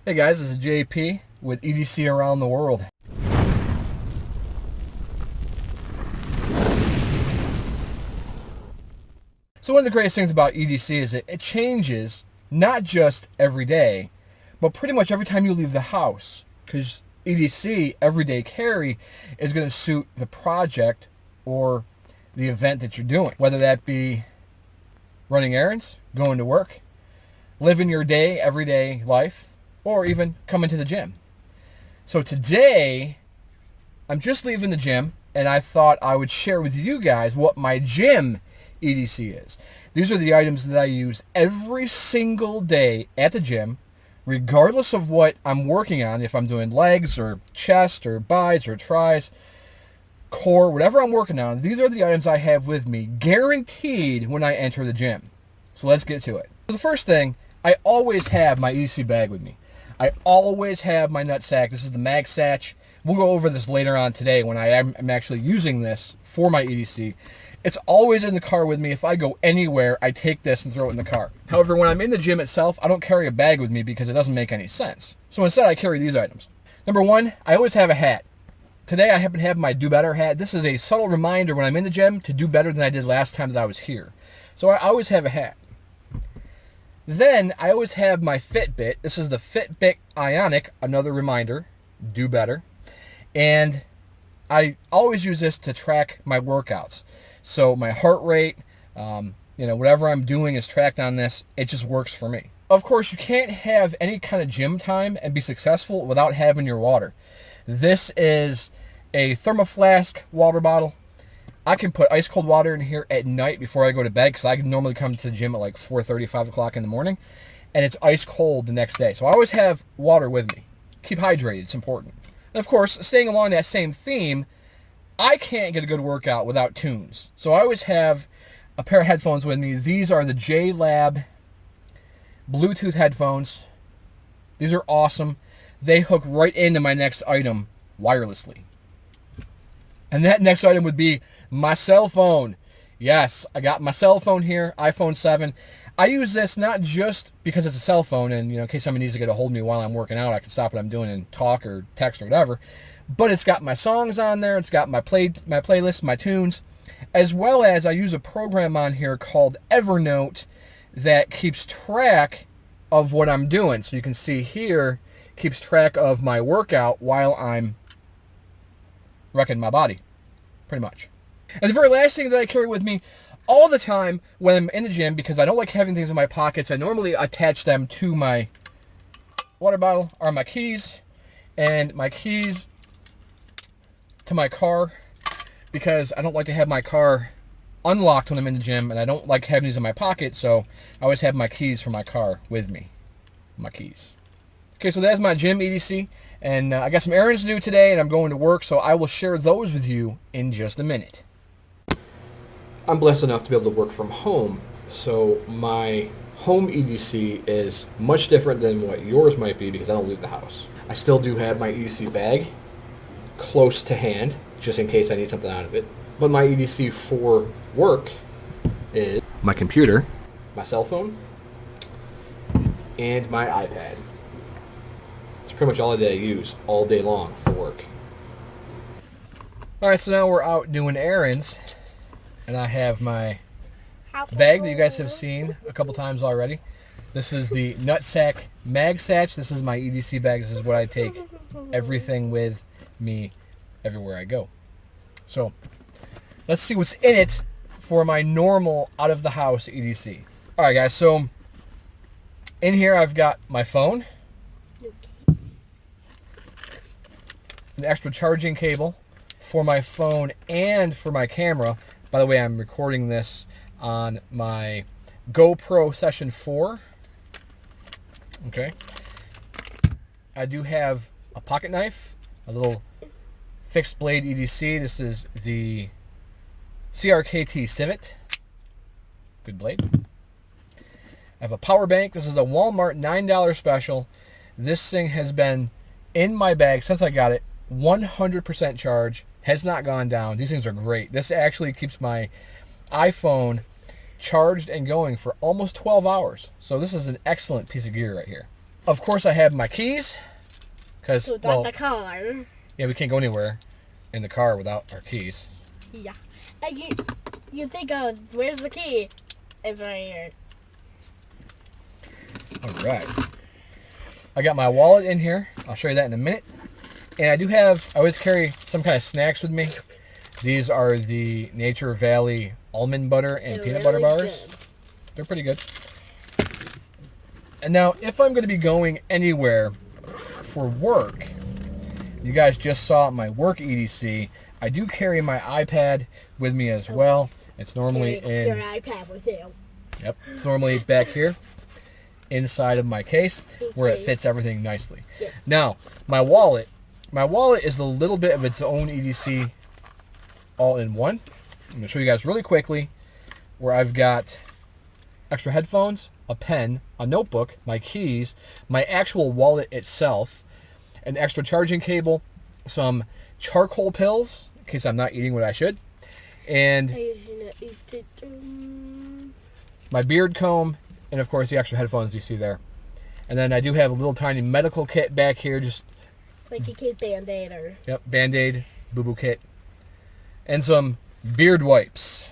Hey guys, this is JP with EDC Around the World. So one of the greatest things about EDC is that it changes not just every day, but pretty much every time you leave the house. Because EDC, everyday carry, is going to suit the project or the event that you're doing. Whether that be running errands, going to work, living your day, everyday life, or even coming to the gym. So today, I'm just leaving the gym, and I thought I would share with you guys what my gym EDC is. These are the items that I use every single day at the gym, regardless of what I'm working on, if I'm doing legs or chest or biceps or tris, core, whatever I'm working on. These are the items I have with me, guaranteed when I enter the gym. So let's get to it. So the first thing, I always have my EDC bag with me. I always have my NutSac. This is the Mag Satch. We'll go over this later on today when I'm actually using this for my EDC. It's always in the car with me. If I go anywhere, I take this and throw it in the car. However, when I'm in the gym itself, I don't carry a bag with me because it doesn't make any sense. So instead, I carry these items. Number one, I always have a hat. Today, I happen to have my Do Better hat. This is a subtle reminder when I'm in the gym to do better than I did last time that I was here. So I always have a hat. Then, I always have my Fitbit. This is the Fitbit Ionic, another reminder, do better. And I always use this to track my workouts. So my heart rate, whatever I'm doing is tracked on this. It just works for me. Of course, you can't have any kind of gym time and be successful without having your water. This is a thermoflask water bottle. I can put ice cold water in here at night before I go to bed because I can normally come to the gym at like 4:30, 5 o'clock in the morning, and it's ice cold the next day. So I always have water with me. Keep hydrated, it's important. And of course, staying along that same theme, I can't get a good workout without tunes. So I always have a pair of headphones with me. These are the JLabs Bluetooth headphones. These are awesome. They hook right into my next item wirelessly. And that next item would be my cell phone. Yes, I got my cell phone here, iPhone 7. I use this not just because it's a cell phone and, in case somebody needs to get a hold of me while I'm working out, I can stop what I'm doing and talk or text or whatever. But it's got my songs on there. It's got my playlist, my tunes, as well as I use a program on here called Evernote that keeps track of what I'm doing. So you can see here, keeps track of my workout while I'm wrecking my body, pretty much. And the very last thing that I carry with me all the time when I'm in the gym, because I don't like having things in my pockets, I normally attach them to my water bottle, are my keys, and my keys to my car, because I don't like to have my car unlocked when I'm in the gym, and I don't like having these in my pocket, so I always have my keys for my car with me. My keys. Okay, so that's my gym EDC, and I got some errands to do today, and I'm going to work, so I will share those with you in just a minute. I'm blessed enough to be able to work from home, so my home EDC is much different than what yours might be because I don't leave the house. I still do have my EDC bag close to hand, just in case I need something out of it. But my EDC for work is my computer, my cell phone, and my iPad. It's pretty much all that I use all day long for work. Alright, so now we're out doing errands, and I have my bag that you guys have seen a couple times already. This is the NutSac Mag Satch. This is my EDC bag. This is what I take everything with me everywhere I go. So let's see what's in it for my normal out of the house EDC. Alright guys, so in here I've got my phone, an extra charging cable for my phone and for my camera. By the way, I'm recording this on my GoPro Session 4. Okay. I do have a pocket knife, a little fixed blade EDC. This is the CRKT Civet. Good blade. I have a power bank. This is a Walmart $9 special. This thing has been in my bag since I got it. 100% charge. Has not gone down. These things are great. This actually keeps my iPhone charged and going for almost 12 hours. So this is an excellent piece of gear right here. of course, I have my keys. Because, So well, that's the car. yeah, we can't go anywhere in the car without our keys. Yeah. And you think, where's the key? It's right here. All right. I got my wallet in here. I'll show you that in a minute. And I always carry some kind of snacks with me. These are the Nature Valley almond butter and They're peanut really butter bars. good. They're pretty good. And now, if I'm going to be going anywhere for work, you guys just saw my work EDC. I do carry my iPad with me as well. It's normally Carry your in... iPad with you. Yep. It's normally back here inside of my case where it fits everything nicely. Yes. Now, my wallet is a little bit of its own EDC all in one. I'm going to show you guys really quickly where I've got extra headphones, a pen, a notebook, my keys, my actual wallet itself, an extra charging cable, some charcoal pills in case I'm not eating what I should, and my beard comb, and of course the extra headphones you see there. And then I do have a little tiny medical kit back here, just like a kid Band-Aid or... Yep, Band-Aid, boo-boo kit, and some beard wipes.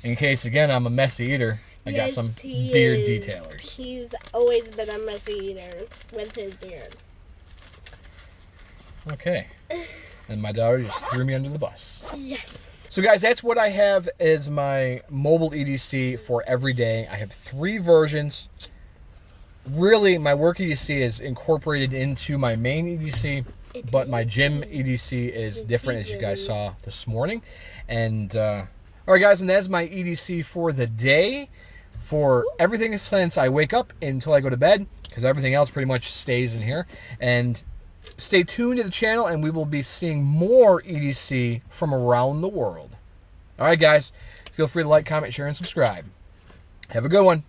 In case, again, I'm a messy eater, I got some beard detailers. He's always been a messy eater with his beard. Okay. And my daughter just threw me under the bus. Yes. So guys, that's what I have as my mobile EDC for every day. I have 3 versions. Really, my work EDC is incorporated into my main EDC, but my gym EDC is different, as you guys saw this morning. And, all right, guys, and that's my EDC for the day. For everything since I wake up until I go to bed, because everything else pretty much stays in here. And stay tuned to the channel, and we will be seeing more EDC from around the world. All right, guys, feel free to like, comment, share, and subscribe. Have a good one.